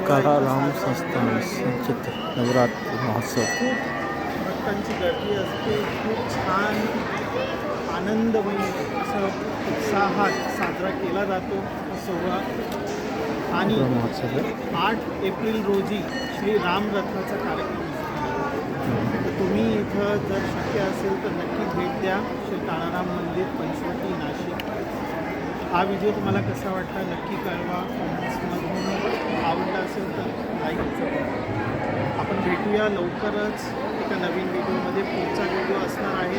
काळाराम संस्थान संचित नवरात्री महोत्सव. खूप भक्तांची गर्दी असते. खूप छान आनंदमय असं उत्साहात साजरा केला जातो हा सोहळा. आणि महोत्सव 8 एप्रिल रोजी श्री राम रथाचा कार्यक्रम असतो. तर तुम्ही इथं जर शक्य असेल तर नक्की भेट द्या. श्री काळाराम मंदिर, पंचवटी, नाशिक. हा व्हिडिओ तुम्हाला कसा वाटला नक्की कळवा. कमेंट्समधून आवडला असेल तर लाईक करा. आपण भेटूया लवकरच एका नवीन व्हिडिओमध्ये. पुढचा व्हिडिओ असणार आहे